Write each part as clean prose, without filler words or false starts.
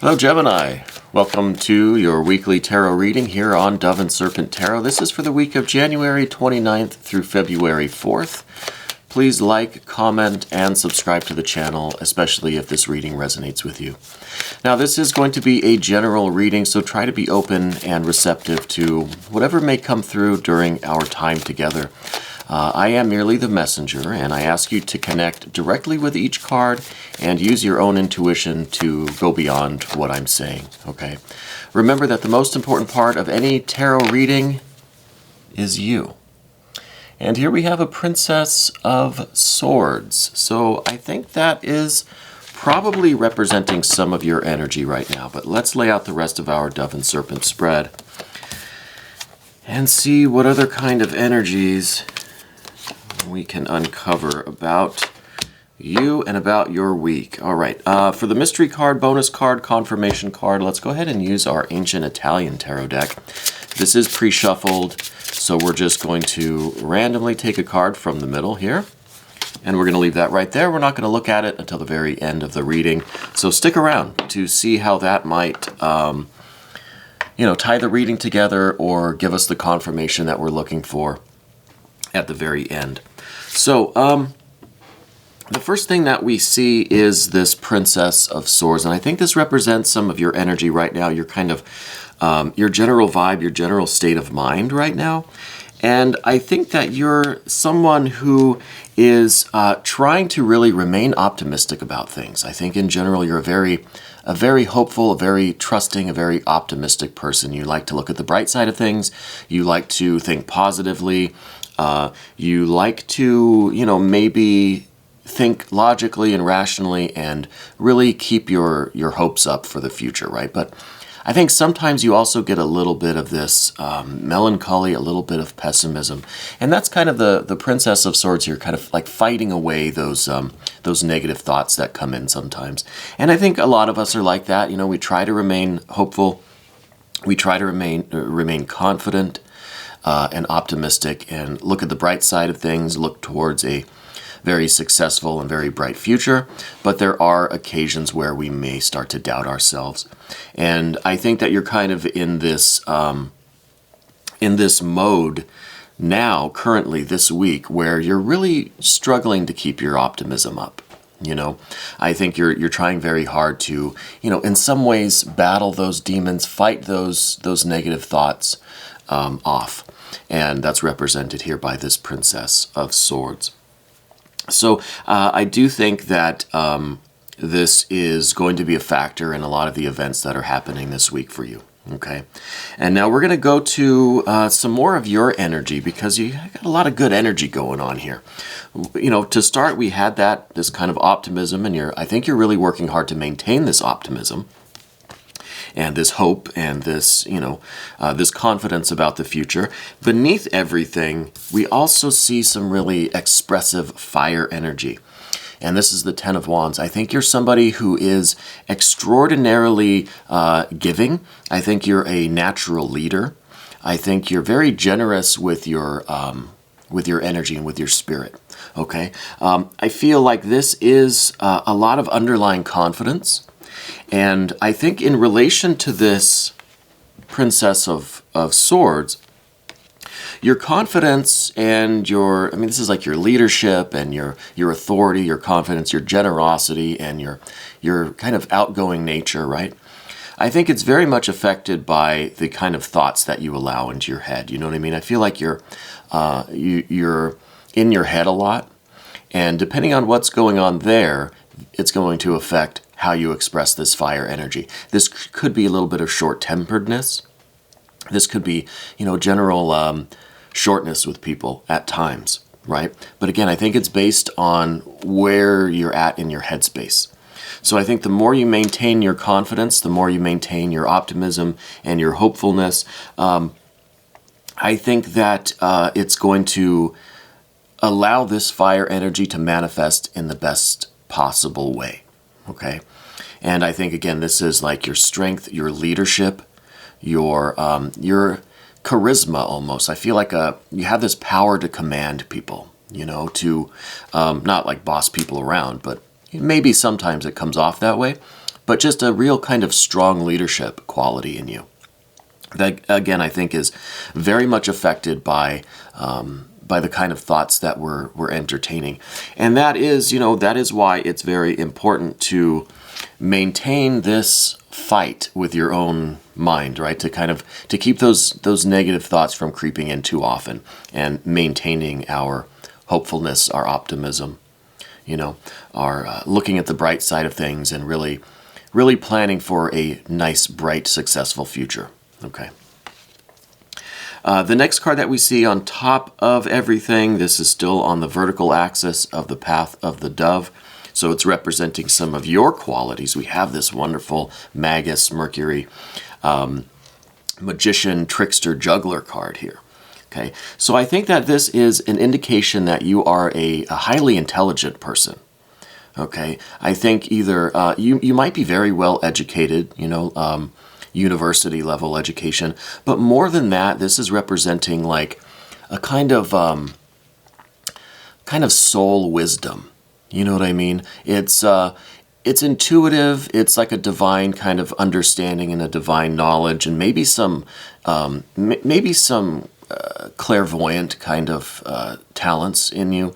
Hello Gemini, welcome to your weekly tarot reading here on Dove and Serpent Tarot. This is for the week of January 29th through February 4th. Please like, comment, and subscribe to the channel, especially if this reading resonates with you. Now this is going to be a general reading, so try to be open and receptive to whatever may come through during our time together. I am merely the messenger, and I ask you to connect directly with each card and use your own intuition to go beyond what I'm saying, okay? Remember that the most important part of any tarot reading is you. And here we have a Princess of Swords. So I think that is probably representing some of your energy right now, but let's lay out the rest of our Dove and Serpent spread and see what other kind of energies we can uncover about you and about your week. All right, for the mystery card, bonus card, confirmation card, let's go ahead and use our ancient Italian tarot deck. This is pre-shuffled, so we're just going to randomly take a card from the middle here, and we're going to leave that right there. We're not going to look at it until the very end of the reading, so stick around to see how that might tie the reading together or give us the confirmation that we're looking for at the very end. So, the first thing that we see is this Princess of Swords, and I think this represents some of your energy right now, your kind of, your general vibe, your general state of mind right now. And I think that you're someone who is trying to really remain optimistic about things. I think in general you're a very hopeful, a very trusting, a very optimistic person. You like to look at the bright side of things. You like to think positively. You like to, maybe think logically and rationally and really keep your hopes up for the future, right? But I think sometimes you also get a little bit of this melancholy, a little bit of pessimism. And that's kind of the Princess of Swords here, kind of like fighting away those negative thoughts that come in sometimes. And I think a lot of us are like that. We try to remain hopeful. We try to remain confident and optimistic and look at the bright side of things, look towards a very successful and very bright future, but there are occasions where we may start to doubt ourselves. And I think that you're kind of in this mode now, currently this week, where you're really struggling to keep your optimism up. I think you're trying very hard to, in some ways battle those demons, fight those negative thoughts off. And that's represented here by this Princess of Swords. So I do think that this is going to be a factor in a lot of the events that are happening this week for you. Okay, and now we're going to go to some more of your energy, because you got a lot of good energy going on here. To start, we had this kind of optimism, and I think you're really working hard to maintain this optimism and this hope and this, this confidence about the future. Beneath everything, we also see some really expressive fire energy. And this is the Ten of Wands. I think you're somebody who is extraordinarily giving. I think you're a natural leader. I think you're very generous with your energy and with your spirit. Okay, I feel like this is a lot of underlying confidence. And I think in relation to this Princess of Swords, your confidence and this is like your leadership and your authority, your confidence, your generosity, and your kind of outgoing nature, right? I think it's very much affected by the kind of thoughts that you allow into your head. You know what I mean? I feel like you're in your head a lot, and depending on what's going on there, it's going to affect how you express this fire energy. This could be a little bit of short-temperedness. This could be, general shortness with people at times, right? But again, I think it's based on where you're at in your headspace. So I think the more you maintain your confidence, the more you maintain your optimism and your hopefulness, I think that it's going to allow this fire energy to manifest in the best possible way, okay? And I think, again, this is like your strength, your leadership, your charisma almost. I feel like you have this power to command people, to not like boss people around, but maybe sometimes it comes off that way. but just a real kind of strong leadership quality in you. That, again, I think is very much affected by the kind of thoughts that we're entertaining. And that is, that is why it's very important to maintain this fight with your own mind, right? To keep those negative thoughts from creeping in too often, and maintaining our hopefulness, our optimism, our looking at the bright side of things, and really planning for a nice, bright, successful future. Okay. The next card that we see on top of everything, this is still on the vertical axis of the path of the dove. So it's representing some of your qualities. We have this wonderful Magus, Mercury, Magician, Trickster, Juggler card here. Okay, so I think that this is an indication that you are a highly intelligent person. Okay, I think either you might be very well educated, university level education, but more than that, this is representing like a kind of soul wisdom. You know what I mean? It's intuitive. It's like a divine kind of understanding and a divine knowledge, and maybe some clairvoyant kind of talents in you.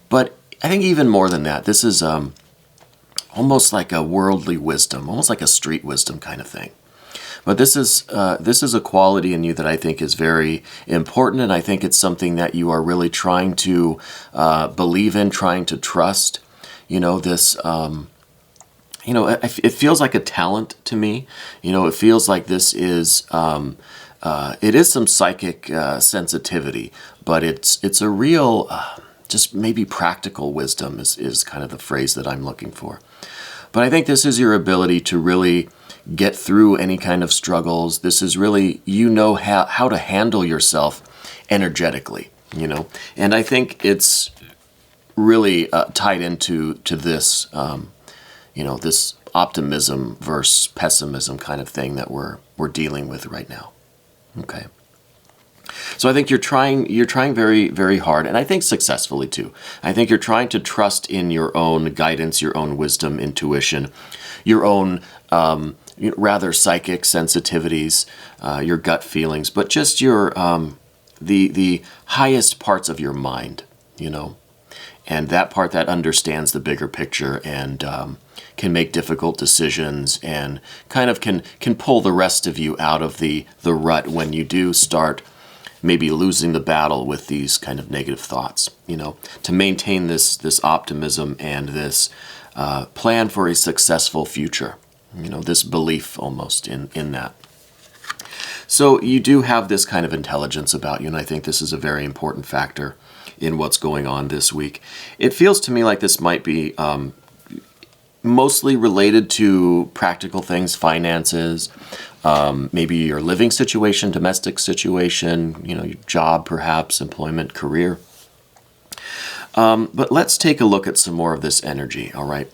But I think even more than that, this is almost like a worldly wisdom, almost like a street wisdom kind of thing. But this is a quality in you that I think is very important, and I think it's something that you are really trying to believe in, trying to trust. It feels like a talent to me. It feels like this is it is some psychic sensitivity, but it's a real just maybe practical wisdom is kind of the phrase that I'm looking for. But I think this is your ability to really get through any kind of struggles. This is really, how to handle yourself energetically, And I think it's really tied into this, this optimism versus pessimism kind of thing that we're dealing with right now. Okay. So I think you're trying very, very hard, and I think successfully too. I think you're trying to trust in your own guidance, your own wisdom, intuition, your own rather psychic sensitivities, your gut feelings, but just your the highest parts of your mind, and that part that understands the bigger picture and can make difficult decisions and kind of can pull the rest of you out of the rut when you do start maybe losing the battle with these kind of negative thoughts, to maintain this optimism and this plan for a successful future, this belief almost in that. So you do have this kind of intelligence about you, and I think this is a very important factor in what's going on this week. It feels to me like this might be mostly related to practical things, finances, maybe your living situation, domestic situation, your job perhaps, employment, career. But let's take a look at some more of this energy, all right?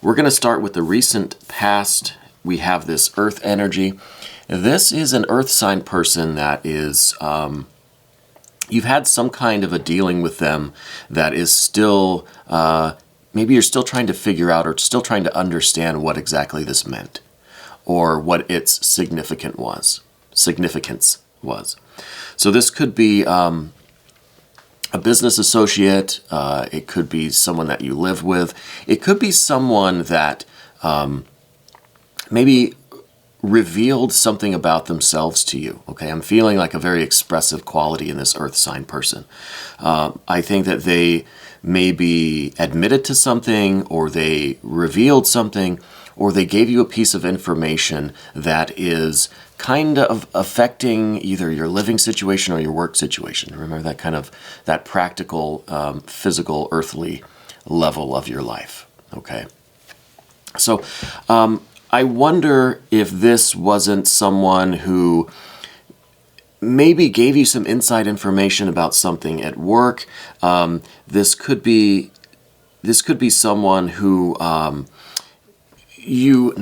We're going to start with the recent past. We have this earth energy. This is an earth sign person that is, you've had some kind of a dealing with them that is still, maybe you're still trying to figure out or still trying to understand what exactly this meant or what its significance was. So this could be a business associate. It could be someone that you live with. It could be someone that maybe revealed something about themselves to you. Okay, I'm feeling like a very expressive quality in this earth sign person. I think that they maybe admitted to something, or they revealed something, or they gave you a piece of information that is kind of affecting either your living situation or your work situation. Remember that kind of that practical, physical, earthly level of your life. Okay, so I wonder if this wasn't someone who maybe gave you some inside information about something at work. This could be someone who you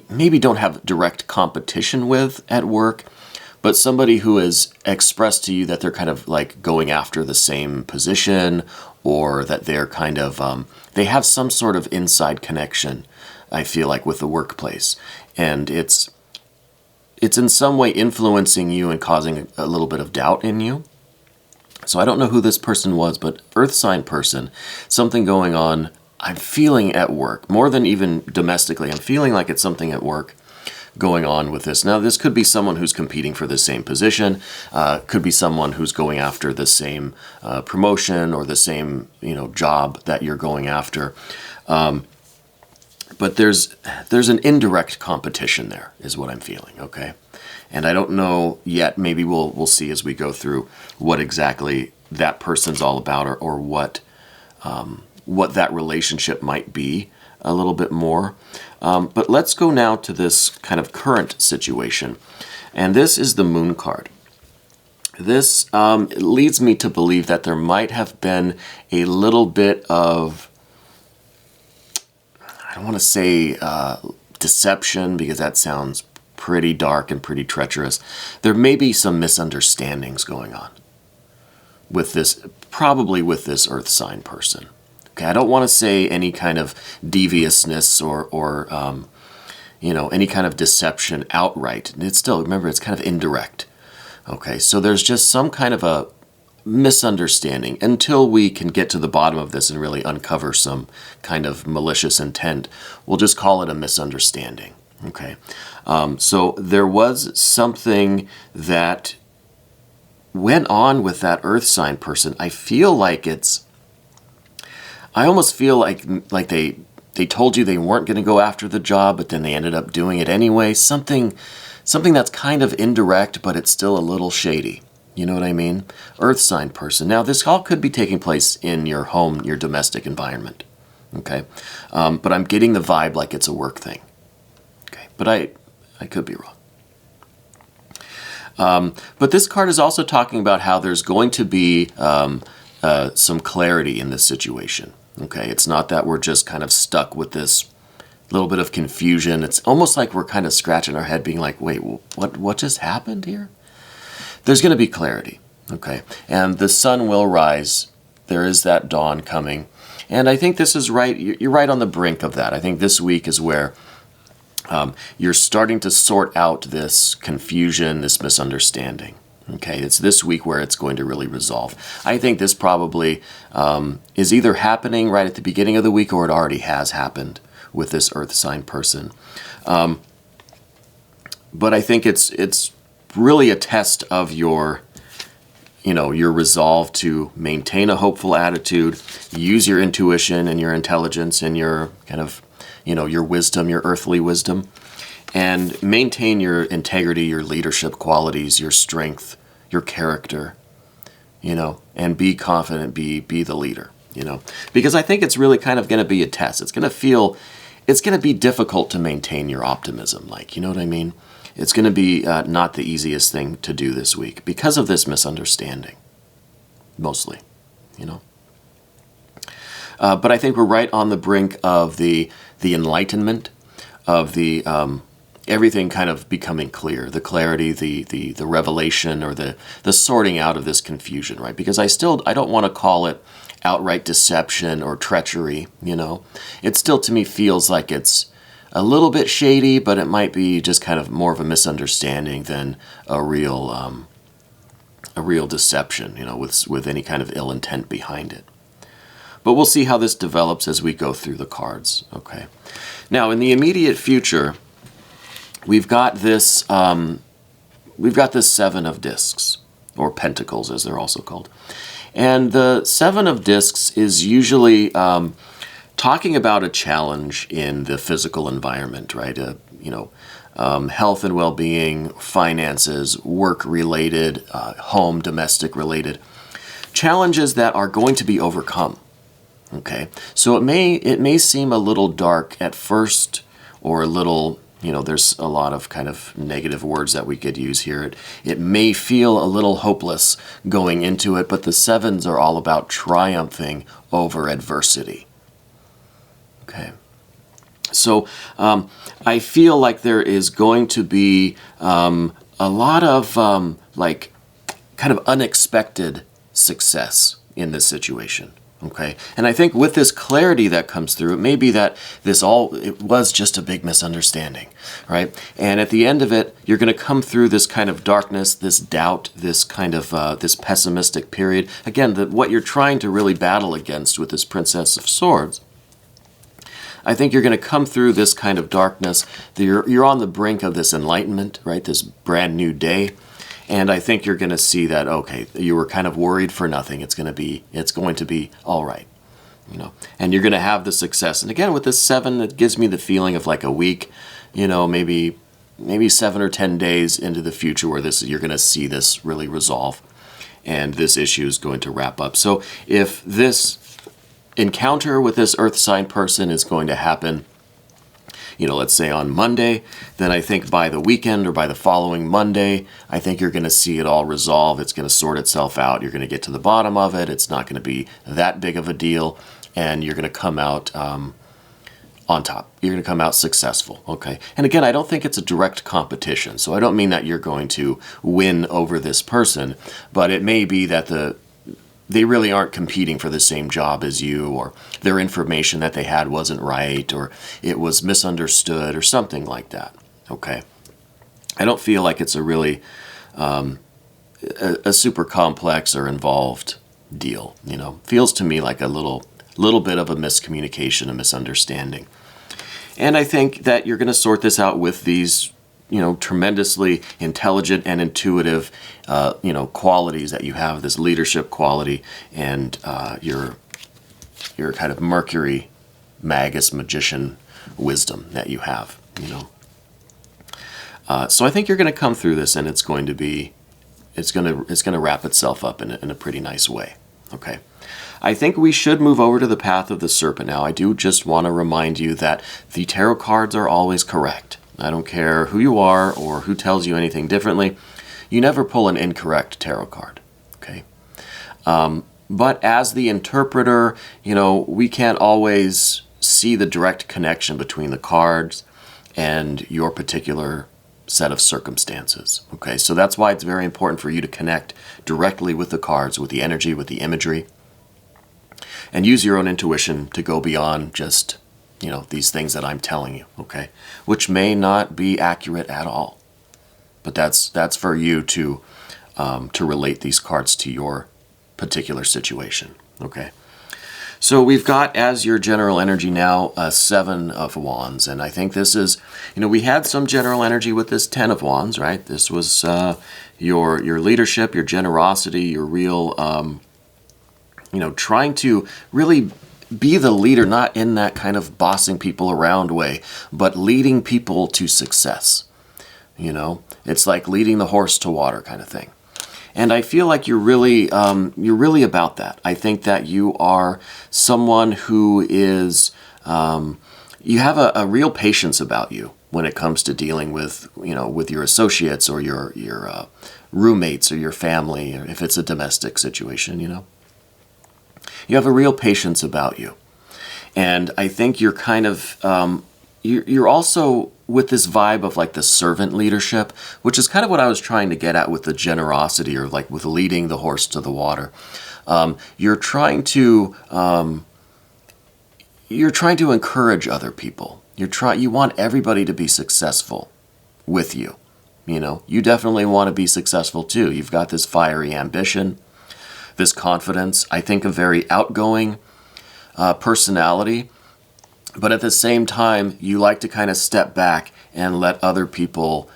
maybe don't have direct competition with at work, but somebody who has expressed to you that they're kind of like going after the same position, or that they're kind of, they have some sort of inside connection, I feel like, with the workplace. And it's in some way influencing you and causing a little bit of doubt in you. So I don't know who this person was, but earth sign person, something going on, I'm feeling at work, more than even domestically. I'm feeling like it's something at work going on with this. Now, this could be someone who's competing for the same position, could be someone who's going after the same promotion or the same, job that you're going after. But there's an indirect competition there, is what I'm feeling, okay? And I don't know yet. Maybe we'll see as we go through what exactly that person's all about, or what that relationship might be a little bit more. But let's go now to this kind of current situation. And this is the Moon card. This leads me to believe that there might have been a little bit of, I don't want to say deception, because that sounds pretty dark and pretty treacherous. There may be some misunderstandings going on with this, probably with this earth sign person. Okay, I don't want to say any kind of deviousness or any kind of deception outright. It's still, remember, it's kind of indirect. Okay, so there's just some kind of a misunderstanding until we can get to the bottom of this and really uncover some kind of malicious intent. We'll just call it a misunderstanding. Okay, so there was something that went on with that earth sign person. I feel like I almost feel like they told you they weren't going to go after the job, but then they ended up doing it anyway. Something that's kind of indirect, but it's still a little shady. You know what I mean? Earth sign person. Now, this all could be taking place in your home, your domestic environment. Okay, but I'm getting the vibe like it's a work thing. Okay, but I could be wrong. But this card is also talking about how there's going to be some clarity in this situation. Okay, it's not that we're just kind of stuck with this little bit of confusion. It's almost like we're kind of scratching our head being like, wait, what just happened here? There's going to be clarity, okay? And the sun will rise. There is that dawn coming. And I think this is right. You're right on the brink of that. I think this week is where you're starting to sort out this confusion, this misunderstanding. Okay, it's this week where it's going to really resolve. I think this probably is either happening right at the beginning of the week, or it already has happened with this earth sign person. But I think it's really a test of your resolve to maintain a hopeful attitude, use your intuition and your intelligence and your kind of, your wisdom, your earthly wisdom, and maintain your integrity, your leadership qualities, your strength, your character, and be confident, be the leader, because I think it's really kind of going to be a test. It's going to be difficult to maintain your optimism, you know what I mean? It's going to be not the easiest thing to do this week because of this misunderstanding, mostly, But I think we're right on the brink of the enlightenment, of the everything kind of becoming clear, the clarity, the revelation, or the sorting out of this confusion, right? Because I don't want to call it outright deception or treachery, It still, to me, feels like it's a little bit shady, but it might be just kind of more of a misunderstanding than a real deception, with any kind of ill intent behind it. But we'll see how this develops as we go through the cards, okay? Now, in the immediate future, we've got this Seven of Discs, or Pentacles, as they're also called. And the Seven of Discs is usually talking about a challenge in the physical environment, right? Health and well-being, finances, work-related, home, domestic-related challenges that are going to be overcome. Okay, so it may seem a little dark at first, or a little, there's a lot of kind of negative words that we could use here. It may feel a little hopeless going into it, but the sevens are all about triumphing over adversity. Okay, so I feel like there is going to be a a lot of like kind of unexpected success in this situation. Okay, and I think with this clarity that comes through, it may be that it was just a big misunderstanding, right? And at the end of it, you're going to come through this kind of darkness, this doubt, this kind of this pessimistic period. Again, what you're trying to really battle against with this Princess of Swords, I think you're going to come through this kind of darkness. You're on the brink of this enlightenment, right? This brand new day. And I think you're going to see that, okay, you were kind of worried for nothing. It's going to be all right, you know. And you're going to have the success. And again, with this 7, it gives me the feeling of like a week, you know, maybe 7 or 10 days into the future where you're going to see this really resolve, and this issue is going to wrap up. So if this encounter with this earth sign person is going to happen, you know, let's say on Monday, then I think by the weekend or by the following Monday, I think you're going to see it all resolve. It's going to sort itself out. You're going to get to the bottom of it. It's not going to be that big of a deal, and you're going to come out on top. You're going to come out successful, okay? And again, I don't think it's a direct competition, so I don't mean that you're going to win over this person, but it may be that they really aren't competing for the same job as you, or their information that they had wasn't right, or it was misunderstood, or something like that, okay? I don't feel like it's a really a super complex or involved deal, you know? Feels to me like a little bit of a miscommunication, a misunderstanding. And I think that you're going to sort this out with these, you know, tremendously intelligent and intuitive, you know, qualities that you have, this leadership quality, and your kind of Mercury, Magus, magician wisdom that you have, you know. So I think you're going to come through this, and it's going to wrap itself up in a pretty nice way. Okay. I think we should move over to the path of the serpent now. I do just want to remind you that the tarot cards are always correct. I don't care who you are or who tells you anything differently. You never pull an incorrect tarot card, okay? But as the interpreter, you know, we can't always see the direct connection between the cards and your particular set of circumstances, okay? So that's why it's very important for you to connect directly with the cards, with the energy, with the imagery, and use your own intuition to go beyond just, you know, these things that I'm telling you, okay? Which may not be accurate at all. But that's for you to relate these cards to your particular situation, okay? So we've got, as your general energy now, a 7 of Wands. And I think this is, you know, we had some general energy with this 10 of Wands, right? This was your leadership, your generosity, your real, you know, trying to really be the leader, not in that kind of bossing people around way, but leading people to success. You know, it's like leading the horse to water kind of thing. And I feel like you're really about that. I think that you are someone who is, you have a real patience about you when it comes to dealing with, you know, with your associates or your roommates or your family, or if it's a domestic situation, you know. You have a real patience about you. And I think you're kind of, you're also with this vibe of like the servant leadership, which is kind of what I was trying to get at with the generosity, or like with leading the horse to the water. You're trying to encourage other people. You want everybody to be successful with you. You know, you definitely want to be successful too. You've got this fiery ambition, this confidence, I think a very outgoing personality, but at the same time, you like to kind of step back and let other people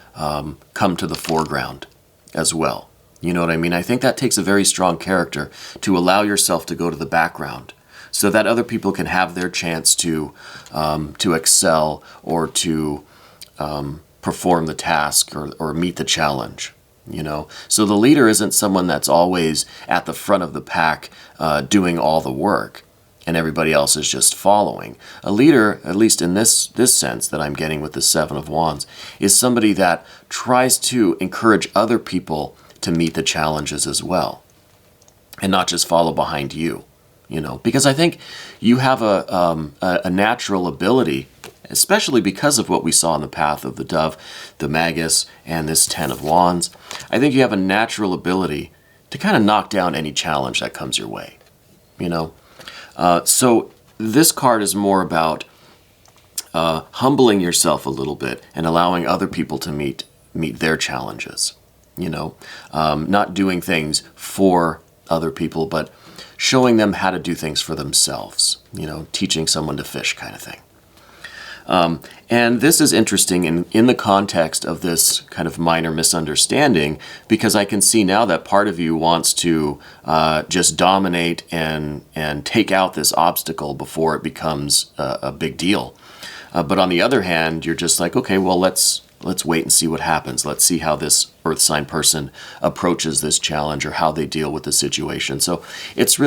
come to the foreground as well. You know what I mean? I think that takes a very strong character to allow yourself to go to the background so that other people can have their chance to excel or to perform the task or meet the challenge. You know, so the leader isn't someone that's always at the front of the pack doing all the work and everybody else is just following. A leader, at least in this sense that I'm getting with the 7 of Wands, is somebody that tries to encourage other people to meet the challenges as well and not just follow behind you. because I think you have a natural ability, especially because of what we saw in the path of the dove, the magus, and this 10 of wands. I think you have a natural ability to kind of knock down any challenge that comes your way, So this card is more about humbling yourself a little bit and allowing other people to meet their challenges, not doing things for other people, but showing them how to do things for themselves, teaching someone to fish kind of thing. And this is interesting in the context of this kind of minor misunderstanding, because I can see now that part of you wants to just dominate and take out this obstacle before it becomes a big deal. But on the other hand, you're just like, okay, well, let's wait and see what happens. Let's see how this earth sign person approaches this challenge or how they deal with the situation. So it's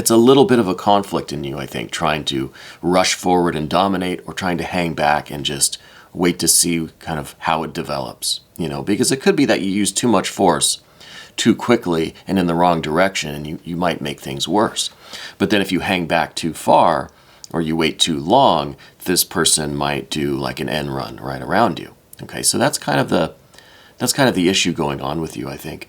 a little bit of a conflict in you, I think, trying to rush forward and dominate, or trying to hang back and just wait to see kind of how it develops, because it could be that you use too much force too quickly and in the wrong direction, and you might make things worse. But then if you hang back too far, or you wait too long, this person might do like an end run right around you. Okay, so that's kind of the issue going on with you, I think.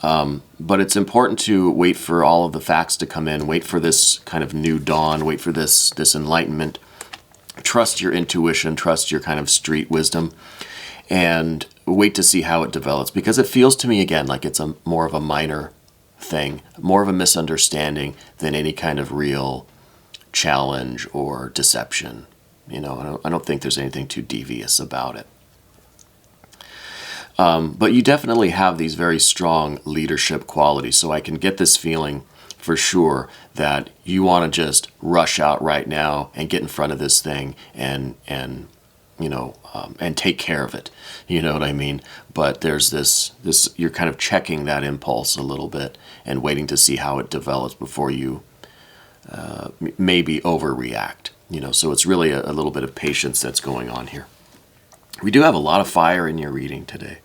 But it's important to wait for all of the facts to come in, wait for this kind of new dawn, wait for this enlightenment. Trust your intuition, trust your kind of street wisdom, and wait to see how it develops. Because it feels to me, again, like it's more of a minor thing, more of a misunderstanding than any kind of real challenge or deception. I don't think there's anything too devious about it. But you definitely have these very strong leadership qualities, so I can get this feeling for sure that you want to just rush out right now and get in front of this thing and take care of it. You know what I mean? But there's this you're kind of checking that impulse a little bit and waiting to see how it develops before you maybe overreact. So it's really a little bit of patience that's going on here. We do have a lot of fire in your reading today.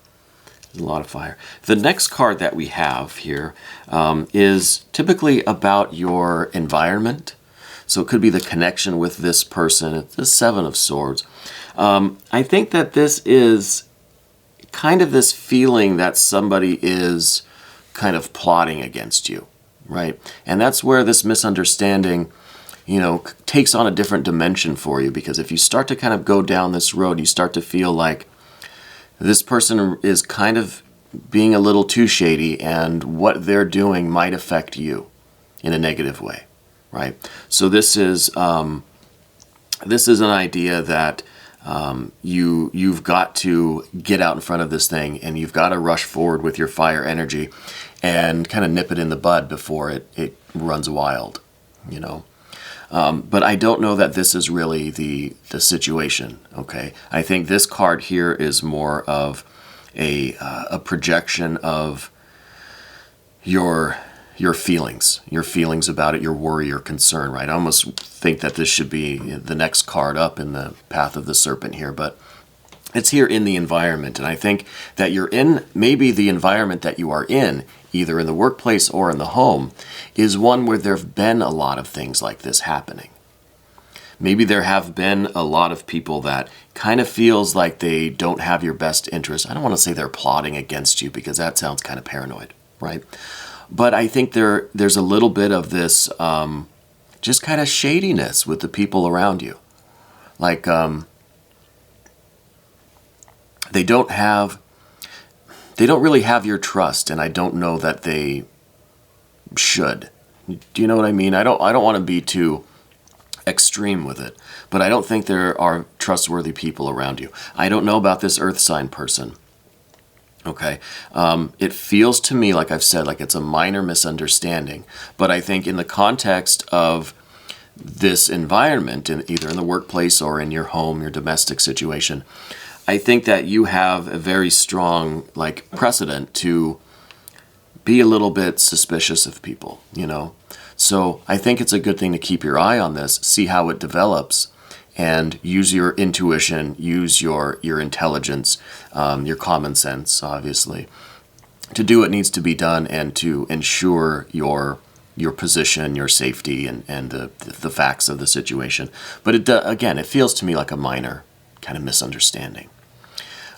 There's a lot of fire. The next card that we have here is typically about your environment. So it could be the connection with this person. It's the 7 of Swords. I think that this is kind of this feeling that somebody is kind of plotting against you, right? And that's where this misunderstanding takes on a different dimension for you, because if you start to kind of go down this road, you start to feel like this person is kind of being a little too shady, and what they're doing might affect you in a negative way, right? So this is an idea that you've got to get out in front of this thing, and you've got to rush forward with your fire energy and kind of nip it in the bud before it runs wild, But I don't know that this is really the situation, okay? I think this card here is more of a projection of your feelings about it, your worry, your concern, right? I almost think that this should be the next card up in the path of the serpent here, but it's here in the environment. And I think that you're in, maybe the environment that you are in, either in the workplace or in the home, is one where there have been a lot of things like this happening. Maybe there have been a lot of people that kind of feels like they don't have your best interest. I don't want to say they're plotting against you, because that sounds kind of paranoid, right? But I think there's a little bit of this just kind of shadiness with the people around you. Like they don't really have your trust, and I don't know that they should. Do you know what I mean? I don't want to be too extreme with it, but I don't think there are trustworthy people around you. I don't know about this earth sign person. Okay, it feels to me, like I've said, like it's a minor misunderstanding, but I think in the context of this environment, either in the workplace or in your home, your domestic situation, I think that you have a very strong precedent to be a little bit suspicious of people, So I think it's a good thing to keep your eye on this, see how it develops, and use your intuition, use your intelligence, your common sense, obviously, to do what needs to be done and to ensure your your position, your safety, and the facts of the situation. But again, it feels to me like a minor kind of misunderstanding.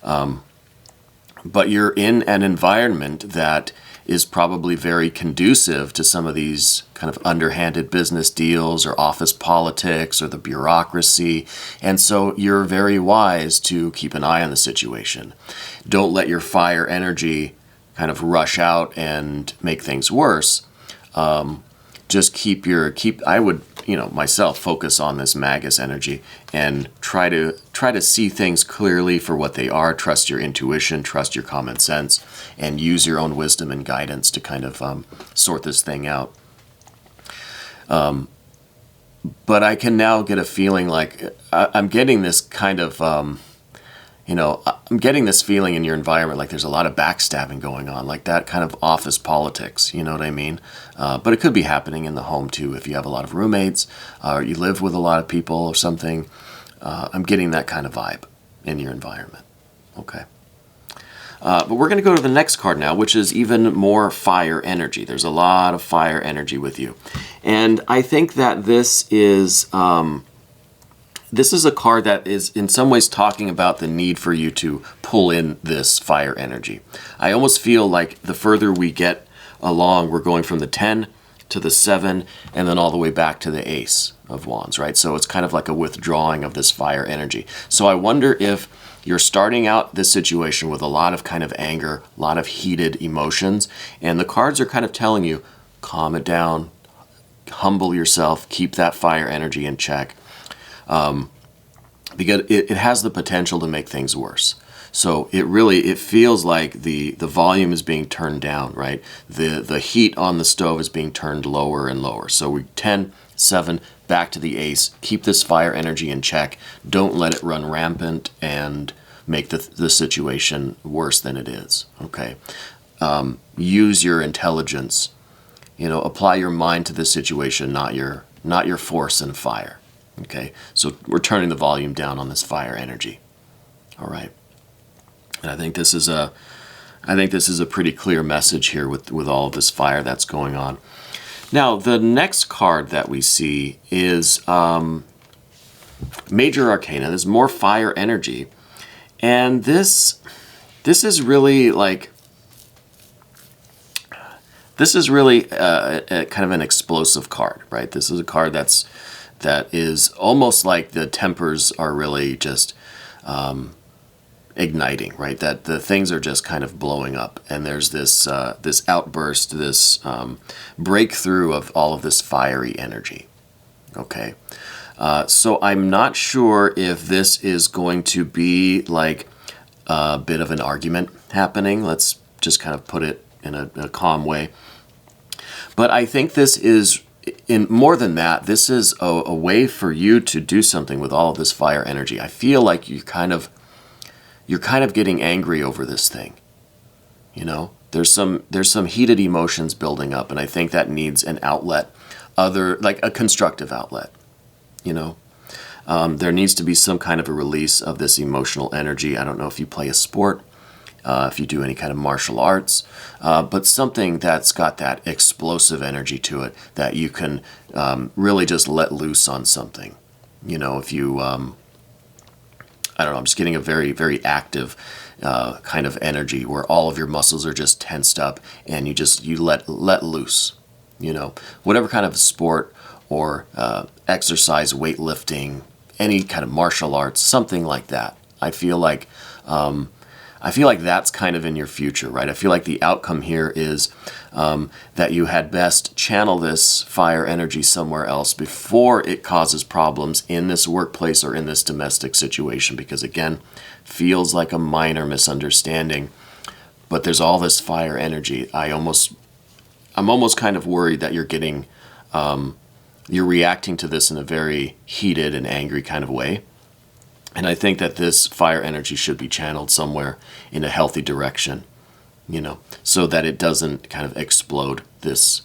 But you're in an environment that is probably very conducive to some of these kind of underhanded business deals or office politics or the bureaucracy. And so you're very wise to keep an eye on the situation. Don't let your fire energy kind of rush out and make things worse. Just I would, myself focus on this Magus energy and try to see things clearly for what they are. Trust your intuition, trust your common sense, and use your own wisdom and guidance to kind of sort this thing out. But I can now get a feeling like I'm getting this kind of, I'm getting this feeling in your environment like there's a lot of backstabbing going on, like that kind of office politics, you know what I mean? But it could be happening in the home too if you have a lot of roommates or you live with a lot of people or something. I'm getting that kind of vibe in your environment. Okay. But we're going to go to the next card now, which is even more fire energy. There's a lot of fire energy with you. And I think that this is a card that is in some ways talking about the need for you to pull in this fire energy. I almost feel like the further we get along, we're going from the 10 to the 7 and then all the way back to the Ace of Wands, right? So it's kind of like a withdrawing of this fire energy. So I wonder if you're starting out this situation with a lot of kind of anger, a lot of heated emotions, and the cards are kind of telling you, calm it down, humble yourself, keep that fire energy in check. Because it has the potential to make things worse. So it feels like the volume is being turned down, right? The heat on the stove is being turned lower and lower. So 10, 7, back to the Ace. Keep this fire energy in check. Don't let it run rampant and make the situation worse than it is, okay? Use your intelligence. Apply your mind to the situation, not your force and fire. Okay, so we're turning the volume down on this fire energy. All right, and I think this is a pretty clear message here with all of this fire that's going on. Now, the next card that we see is Major Arcana. There's more fire energy, and this is really like. This is really a kind of an explosive card, right? This is a card that is almost like the tempers are really just igniting, right? That the things are just kind of blowing up, and there's this this outburst, this breakthrough of all of this fiery energy. Okay, so I'm not sure if this is going to be like a bit of an argument happening. Let's just kind of put it in a calm way. But I think this is. In more than that, this is a way for you to do something with all of this fire energy. I feel like you're kind of getting angry over this thing. There's some heated emotions building up, and I think that needs an outlet, like a constructive outlet. There needs to be some kind of a release of this emotional energy. I don't know if you play a sport. If you do any kind of martial arts, but something that's got that explosive energy to it that you can really just let loose on something. If you, I don't know, I'm just getting a very, very active kind of energy where all of your muscles are just tensed up and you let loose. Whatever kind of sport or exercise, weightlifting, any kind of martial arts, something like that. I feel like that's kind of in your future, right? I feel like the outcome here is that you had best channel this fire energy somewhere else before it causes problems in this workplace or in this domestic situation, because again, feels like a minor misunderstanding, but there's all this fire energy. I'm almost kind of worried that you're reacting to this in a very heated and angry kind of way. And I think that this fire energy should be channeled somewhere in a healthy direction, so that it doesn't kind of explode this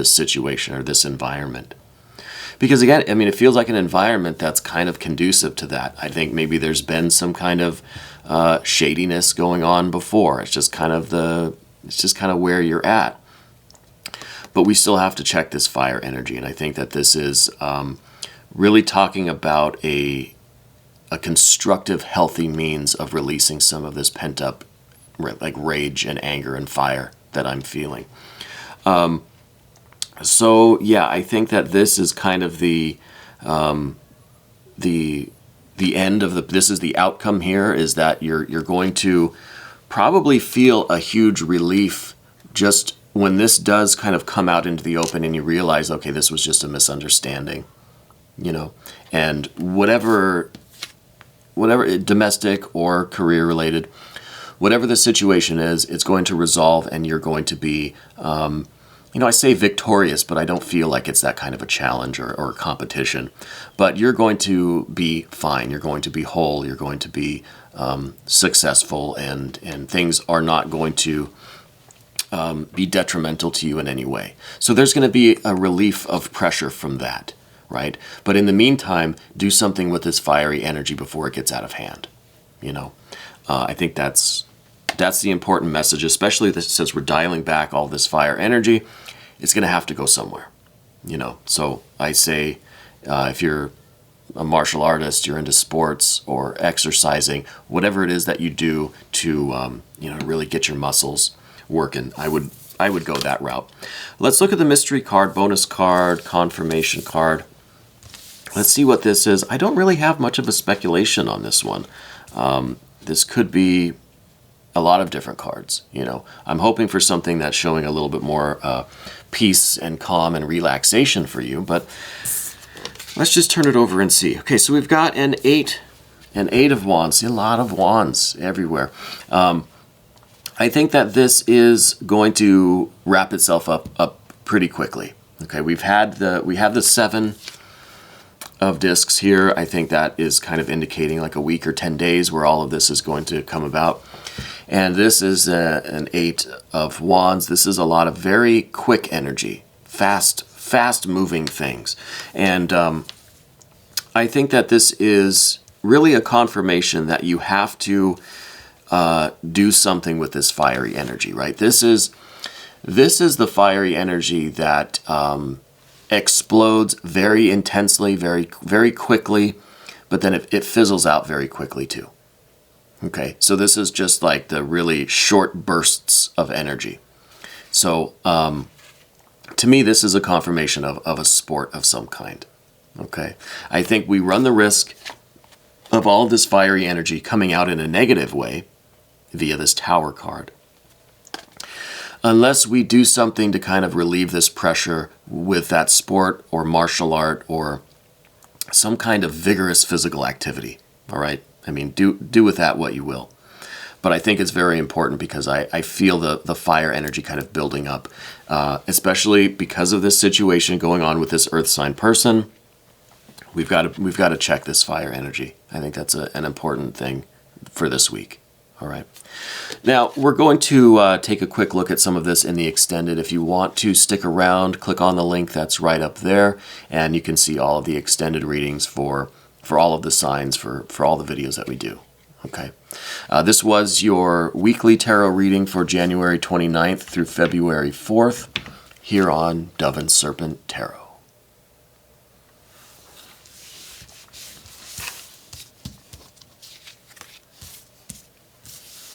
situation or this environment. Because again, it feels like an environment that's kind of conducive to that. I think maybe there's been some kind of shadiness going on before. It's just kind of where you're at. but we still have to check this fire energy. And I think that this is really talking about a constructive, healthy means of releasing some of this pent-up like rage and anger and fire that I'm feeling. So yeah, I think that this is kind of the end of this is the outcome here, is that you're going to probably feel a huge relief just when this does kind of come out into the open and you realize, okay, this was just a misunderstanding, and whatever domestic or career related, whatever the situation is, it's going to resolve and you're going to be, I say victorious, but I don't feel like it's that kind of a challenge or a competition. But you're going to be fine. You're going to be whole. You're going to be successful, and things are not going to be detrimental to you in any way. So there's going to be a relief of pressure from that, right? But in the meantime, do something with this fiery energy before it gets out of hand. I think that's the important message, especially since we're dialing back all this fire energy. It's going to have to go somewhere, So I say, if you're a martial artist, you're into sports or exercising, whatever it is that you do to, really get your muscles working, I would go that route. Let's look at the mystery card, bonus card, confirmation card. Let's see what this is. I don't really have much of a speculation on this one. This could be a lot of different cards. I'm hoping for something that's showing a little bit more peace and calm and relaxation for you, but let's just turn it over and see. Okay, so we've got an eight of wands. A lot of wands everywhere. I think that this is going to wrap itself up pretty quickly. Okay, we have the 7 of discs here. I think that is kind of indicating like a week or 10 days where all of this is going to come about. And this is an 8 of wands. This is a lot of very quick energy, fast moving things. And I think that this is really a confirmation that you have to do something with this fiery energy, right? This is the fiery energy that explodes very intensely, very, very quickly, but then it fizzles out very quickly too. Okay, so this is just like the really short bursts of energy. So to me, this is a confirmation of a sport of some kind. Okay, I think we run the risk of all of this fiery energy coming out in a negative way via this Tower card, unless we do something to kind of relieve this pressure with that sport or martial art or some kind of vigorous physical activity. All right, I mean, do with that what you will. But I think it's very important because I feel the fire energy kind of building up, especially because of this situation going on with this earth sign person. We've got to check this fire energy. I think that's an important thing for this week. All right. Now, we're going to take a quick look at some of this in the extended. If you want to stick around, click on the link that's right up there, and you can see all of the extended readings for all of the signs, for all the videos that we do. Okay. This was your weekly tarot reading for January 29th through February 4th here on Dove and Serpent Tarot.